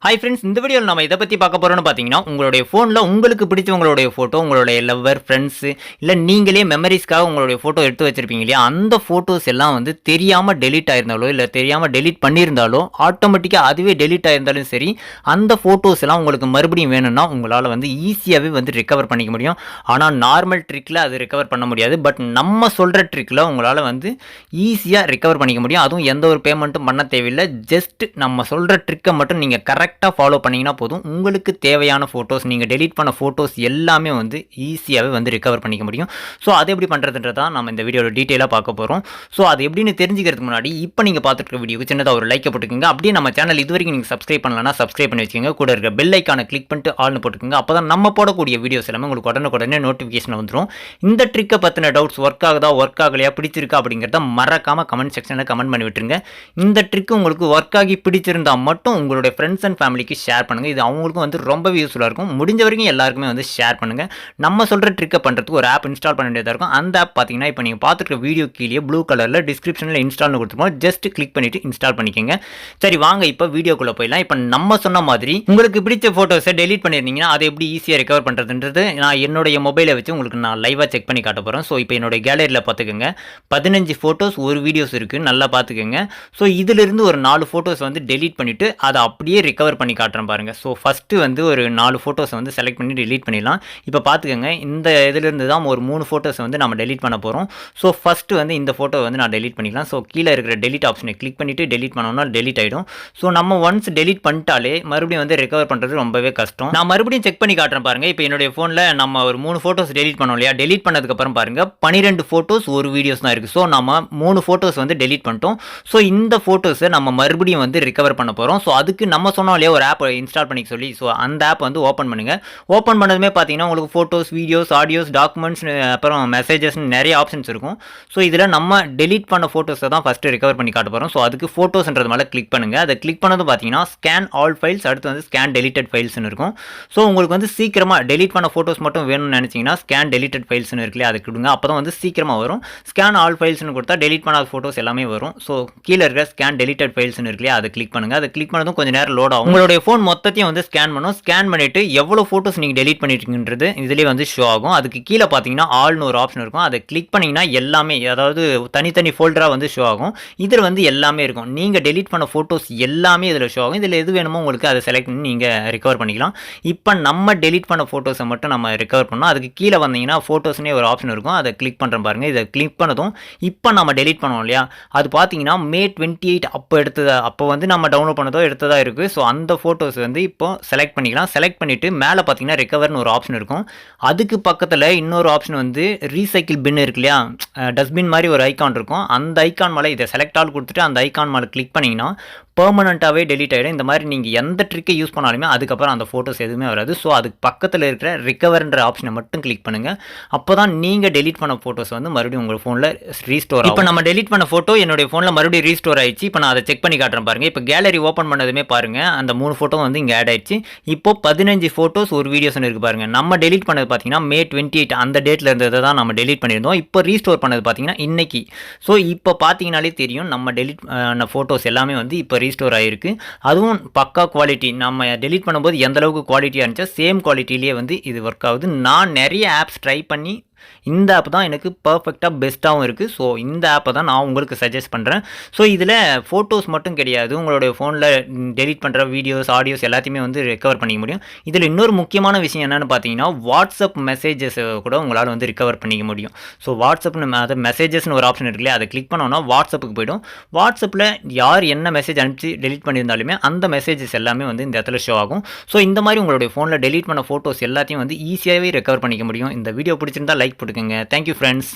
Hi friends, இந்த வீடியோவில் நம்ம இதை பற்றி பார்க்க போகிறோம்னு பார்த்தீங்கன்னா, உங்களுடைய ஃபோனில் உங்களுக்கு பிடிச்சவங்களுடைய ஃபோட்டோ, உங்களுடைய லவ்வர், ஃப்ரெண்ட்ஸு இல்லை நீங்களே மெமரிஸ்க்காக உங்களுடைய ஃபோட்டோ எடுத்து வச்சிருப்பீங்க இல்லையா, அந்த ஃபோட்டோஸ் எல்லாம் வந்து தெரியாமல் டெலீட் ஆயிருந்தாலோ இல்லை தெரியாமல் டெலீட் பண்ணியிருந்தாலோ ஆட்டோமேட்டிக்காக அதுவே டெலீட் ஆயிருந்தாலும் சரி, அந்த ஃபோட்டோஸ் எல்லாம் உங்களுக்கு மறுபடியும் வேணும்னா உங்களால் வந்து ஈஸியாகவே வந்து ரிகவர் பண்ணிக்க முடியும். ஆனால் நார்மல் ட்ரிக்கில் அது ரிகவர் பண்ண முடியாது. பட் நம்ம சொல்கிற ட்ரிக்கில் உங்களால் வந்து ஈஸியாக ரிகவர் பண்ணிக்க முடியும். அதுவும் எந்த ஒரு பேமெண்ட்டும் பண்ண தேவையில்லை. ஜஸ்ட் நம்ம சொல்கிற ட்ரிக்கை மட்டும் நீங்கள் கரெக்டாக ஃபாலோ பண்ணிங்கன்னா போதும். உங்களுக்கு தேவையான ஃபோட்டோஸ், நீங்கள் டெலீட் பண்ண ஃபோட்டோஸ் எல்லாமே வந்து ஈஸியாகவே வந்து ரிகவர் பண்ணிக்க முடியும். ஸோ அது எப்படி பண்ணுறதுன்றதான் நம்ம இந்த வீடியோவில் டீட்டெயிலாக பார்க்க போகிறோம். ஸோ அது எப்படின்னு தெரிஞ்சுக்கிறதுக்கு முன்னாடி இப்போ நீங்கள் பார்த்துட்டு இருக்க வீடியோக்கு சின்னதாக ஒரு லைக்கை போட்டுக்கோங்க. அப்படியே நம்ம சேனல் இது வரைக்கும் நீங்கள் சப்ஸ்கிரைப் பண்ணலன்னா சப்ஸ்கிரைப் பண்ணி வச்சுக்கோங்க. கூட இருக்க பெல் ஐக்கானை கிளிக் பண்ணிட்டு ஆல்னு போட்டுக்கோங்க. அப்போ தான் நம்ம போடக்கூடிய வீடியோஸ் எல்லாமே உங்களுக்கு உடனே நோட்டிஃபிகேஷன் வந்துடும். இந்த ட்ரிக்கை பற்றின டவுட்ஸ் ஒர்க் ஆகுதா, ஒர்க் ஆகலையா, பிடிச்சிருக்கா அப்படிங்கிறத மறக்காமல் கமெண்ட் செக்ஷனில் கமெண்ட் பண்ணி விட்டுருங்க. இந்த ட்ரிக் உங்களுக்கு ஒர்க் ஆகி பிடிச்சிருந்தால் மட்டும் உங்களுடைய ஃப்ரெண்ட்ஸ் அண்ட் ஃபேமிலிக்கு ஷேர் பண்ணுங்கள். இது அவங்களுக்கும் வந்து ரொம்பவே யூஸ்ஃபுல்லாக இருக்கும். முடிஞ்ச வரைக்கும் எல்லாருக்குமே வந்து ஷேர் பண்ணுங்கள். நம்ம சொல்கிற ட்ரிக்கை பண்ணுறதுக்கு ஒரு ஆப் இன்ஸ்டால் பண்ண வேண்டியதாக இருக்கும். அந்த ஆப் பார்த்தீங்கன்னா இப்போ நீங்கள் பார்த்துருக்க வீடியோ கீழே ப்ளூ கலரில் டிஸ்கிரிப்ஷனில் இன்ஸ்டால்னு கொடுத்துருப்போம். ஜஸ்ட் கிளிக் பண்ணிவிட்டு இன்ஸ்டால் பண்ணிக்கோங்க. சரி, வாங்க இப்போ வீடியோக்குள்ளே போயிடலாம். இப்போ நம்ம சொன்ன மாதிரி உங்களுக்கு பிடிச்ச ஃபோட்டோஸை டெலீட் பண்ணியிருந்தீங்கன்னா அதை எப்படி ஈஸியாக ரிகவர் பண்ணுறதுன்றது நான் என்னுடைய மொபைலை வச்சு உங்களுக்கு நான் லைவாக செக் பண்ணி காட்ட போகிறேன். ஸோ இப்போ என்னுடைய கேலரியில் பார்த்துக்கோங்க, 15 ஃபோட்டோஸ், ஒரு வீடியோஸ் இருக்குது. நல்லா பார்த்துக்கோங்க. ஸோ இதிலிருந்து ஒரு 4 ஃபோட்டோஸ் வந்து டெலீட் பண்ணிவிட்டு அதை அப்படியே ரிகவர் பண்ணி காட்டுறேன் பாருங்கள். ஸோ ஃபஸ்ட்டு வந்து ஒரு 4 ஃபோட்டோஸை வந்து செலக்ட் பண்ணி டெலீட் பண்ணிடலாம். இப்போ பார்த்துக்கோங்க, இந்த இதிலிருந்து தான் ஒரு 3 ஃபோட்டோஸை வந்து நம்ம டெலீட் பண்ண போகிறோம். ஸோ ஃபஸ்ட்டு வந்து இந்த ஃபோட்டோ வந்து நான் டெலீட் பண்ணிக்கலாம். ஸோ கீழே இருக்கிற டெலீட் ஆப்ஷனை கிளிக் பண்ணிவிட்டு டெலீட் பண்ணோம்னா டெலீட் ஆகிடும். ஸோ நம்ம ஒன்ஸ் டெலீட் பண்ணிட்டாலே மறுபடியும் வந்து ரெக்கவர் பண்ணுறது ரொம்பவே கஷ்டம். நான் மறுபடியும் செக் பண்ணி காட்டுறேன் பாருங்கள். இப்போ என்னுடைய ஃபோனில் நம்ம ஒரு 3 ஃபோட்டோஸ் டெலீட் பண்ணோம் இல்லையா, டெலீட் பண்ணதுக்கப்புறம் பாருங்கள் 12 ஃபோட்டோஸ், ஒரு வீடியோஸ் தான் இருக்குது. ஸோ நம்ம 3 ஃபோட்டோஸ் வந்து டெலீட் பண்ணிட்டோம். ஸோ இந்த ஃபோட்டோஸை நம்ம மறுபடியும் வந்து ரிகவர் பண்ண போகிறோம். ஸோ அதுக்கு நம்ம சொன்னோம் இல்லையா ஒரு ஆப் இன்ஸ்டால் பண்ணிக்க சொல்லி, ஸோ அந்த ஆப் வந்து ஓப்பன் பண்ணுங்கள். ஓப்பன் பண்ணதுமே பார்த்தீங்கன்னா உங்களுக்கு ஃபோட்டோஸ், வீடியோஸ், ஆடியோஸ், டாக்குமெண்ட்ஸ், அப்புறம் மெசேஜஸ் நிறைய ஆப்ஷன்ஸ் இருக்கும். ஸோ இதில் நம்ம டெலீட் பண்ண ஃபோட்டோஸை தான் ஃபஸ்ட்டு ரிகவர் பண்ணி காட்ட போகிறோம். ஸோ அதுக்கு ஃபோட்டோஸ்ன்றது மேலே கிளிக் பண்ணுங்கள். அதை கிளிக் பண்ணது பார்த்தீங்கன்னா ஸ்கேன் ஆல் ஃபைல்ஸ், அடுத்து வந்து ஸ்கேன் டெலிட்டட் ஃபைல்ஸ்னு இருக்கும். ஸோ உங்களுக்கு வந்து சீக்கிரமாக டெலீட் பண்ண ஃபோட்டோஸ் மட்டும் வேணும்னு நினச்சிங்கன்னா ஸ்கேன் டெலிட்டட் ஃபைல்ஸ்னு இருக்குல்லையே, அதை கொடுங்க. அப்போ தான் வந்து சீக்கிரமாக வரும். ஸ்கேன் ஆல் ஃபைல்ஸ்னு கொடுத்தா டெலீட் பண்ணாத ஃபோட்டோஸ் எல்லாமே வரும். ஸோ கீழே இருக்கிற ஸ்கேன் டெலிட்டட் ஃபைல்ஸ்னு இருக்குல்லையே, அதை கிளிக் பண்ணுங்கள். அதை கிளிக் பண்ணதும் கொஞ்சம் நேரம் லோட் ஆகும். உங்களுடைய ஃபோன் மொத்தத்தையும் வந்து ஸ்கேன் பண்ணும். ஸ்கேன் பண்ணிவிட்டு எவ்வளோ ஃபோட்டோஸ் நீங்கள் டெலீட் பண்ணிட்டுருக்குன்றது இதிலே வந்து ஷோ ஆகும். அதுக்கு கீழே பார்த்தீங்கன்னா ஆல்னு ஒரு ஆப்ஷன் இருக்கும். அதை கிளிக் பண்ணிங்கன்னா எல்லாமே, அதாவது தனித்தனி ஃபோல்டராக வந்து ஷோ ஆகும். இதில் வந்து எல்லாமே இருக்கும். நீங்கள் டெலீட் பண்ண ஃபோட்டோஸ் எல்லாமே இதில் ஷோ ஆகும். இதில் எது வேணுமோ உங்களுக்கு அதை செலக்ட் பண்ணி நீங்கள் ரிகவர் பண்ணிக்கலாம். இப்போ நம்ம டெலீட் பண்ண ஃபோட்டோஸை மட்டும் நம்ம ரிகவர் பண்ணோம். அதுக்கு கீழே வந்தீங்கன்னா ஃபோட்டோஸ்னே ஒரு ஆப்ஷன் இருக்கும். அதை கிளிக் பண்ணுறேன் பாருங்கள். இதை கிளிக் பண்ணதும் இப்போ நம்ம டெலீட் பண்ணோம் இல்லையா, அது பார்த்தீங்கன்னா மே 28 அப்போ வந்து நம்ம டவுன்லோட் பண்ணதோ எடுத்ததாக இருக்குது. ஸோ அந்த ஃபோட்டோஸ் வந்து இப்போ செலக்ட் பண்ணிக்கலாம். செலக்ட் பண்ணிவிட்டு மேலே பார்த்தீங்கன்னா ரெக்கவர்னு ஒரு ஆப்ஷன் இருக்கும். அதுக்கு பக்கத்தில் இன்னொரு ஆப்ஷன் வந்து ரீசைக்கிள் பின் இருக்கு இல்லையா, டஸ்ட்பின் மாதிரி ஒரு ஐக்கான் இருக்கும். அந்த ஐக்கான் மேலே இதை செலக்ட் ஆல் கொடுத்துட்டு அந்த ஐக்கான் மேலே கிளிக் பண்ணிங்கன்னா பெர்மனண்ட்டாகவே டெலீட் ஆகிடும். இந்த மாதிரி நீங்கள் எந்த ட்ரிக்கை யூஸ் பண்ணாலுமே அதுக்கப்புறம் அந்த ஃபோட்டோஸ் எதுவுமே வராது. ஸோ அதுக்கு பக்கத்தில் இருக்கிற ரிகவர்ன்ற ஆப்ஷனை மட்டும் கிளிக் பண்ணுங்கள். அப்போ தான் நீங்கள் டெலீட் பண்ண ஃபோட்டோஸ் வந்து மறுபடியும் உங்கள் ஃபோனில் ரீஸ்டோர். இப்போ நம்ம டெலீட் பண்ண ஃபோட்டோ என்னுடைய ஃபோனில் மறுபடியும் ரீஸ்டோர் ஆயிடுச்சு. இப்போ நான் அதை செக் பண்ணி காட்டுறேன் பாருங்கள். இப்போ கேலரி ஓப்பன் பண்ணதுமே பாருங்கள், அந்த 3 ஃபோட்டோ வந்து இங்கே ஆட் ஆயிடுச்சு. இப்போ 15 ஃபோட்டோஸ், ஒரு வீடியோஸ்னு இருக்குது பாருங்கள். நம்ம டெலீட் பண்ணது பார்த்தீங்கன்னா மே 28 அந்த டேட்டில் இருந்ததை தான் நம்ம டெலீட் பண்ணியிருந்தோம். இப்போ ரீஸ்டோர் பண்ணது பார்த்தீங்கன்னா இன்னைக்கு. ஸோ இப்போ பார்த்தீங்கனாலே தெரியும் நம்ம டெலீட் பண்ண ஃபோட்டோஸ் எல்லாமே வந்து இப்போ ரீஸ்டோர் ஆகிருக்கு. அதுவும் பக்கா குவாலிட்டி. நம்ம டெலீட் பண்ணும்போது எந்த அளவுக்கு குவாலிட்டியாக இருந்துச்சோ சேம் குவாலிட்டிலேயே வந்து இது ஒர்க் ஆகுது. நான் நிறைய ஆப்ஸ் ட்ரை பண்ணி இந்த ஆப் தான் எனக்கு பர்ஃபெக்டாக பெஸ்ட்டாகவும் இருக்குது. ஸோ இந்த ஆப்பை தான் நான் உங்களுக்கு சஜஸ்ட் பண்ணுறேன். ஸோ இதில் ஃபோட்டோஸ் மட்டும் கிடையாது, உங்களுடைய ஃபோனில் டெலீட் பண்ணுற வீடியோஸ், ஆடியோஸ் எல்லாத்தையுமே வந்து ரெக்கவர் பண்ணிக்க முடியும். இதில் இன்னொரு முக்கியமான விஷயம் என்னென்னு பார்த்தீங்கன்னா வாட்ஸ்அப் மெசேஜஸ் கூட உங்களால் வந்து ரிகவர் பண்ணிக்க முடியும். ஸோ வாட்ஸ்அப்னு அதை மெசேஜஸ்னு ஒரு ஆப்ஷன் இருக்குல்லையே, அதை கிளிக் பண்ணோன்னா வாட்ஸ்அப்புக்கு போய்டும். வாட்ஸ்அப்பில் யார் என்ன மெசேஜ் அனுப்பிச்சு டெலீட் பண்ணியிருந்தாலுமே அந்த மெசேஜஸ் எல்லாமே வந்து இந்த இடத்துல ஷோ ஆகும். ஸோ இந்த மாதிரி உங்களுடைய ஃபோனில் டெலீட் பண்ண ஃபோட்டோஸ் எல்லாத்தையும் வந்து ஈஸியாகவே ரெக்கவர் பண்ணிக்க முடியும். இந்த வீடியோ பிடிச்சிருந்தா லைக் போட்டுக்கோங்க. Thank you friends.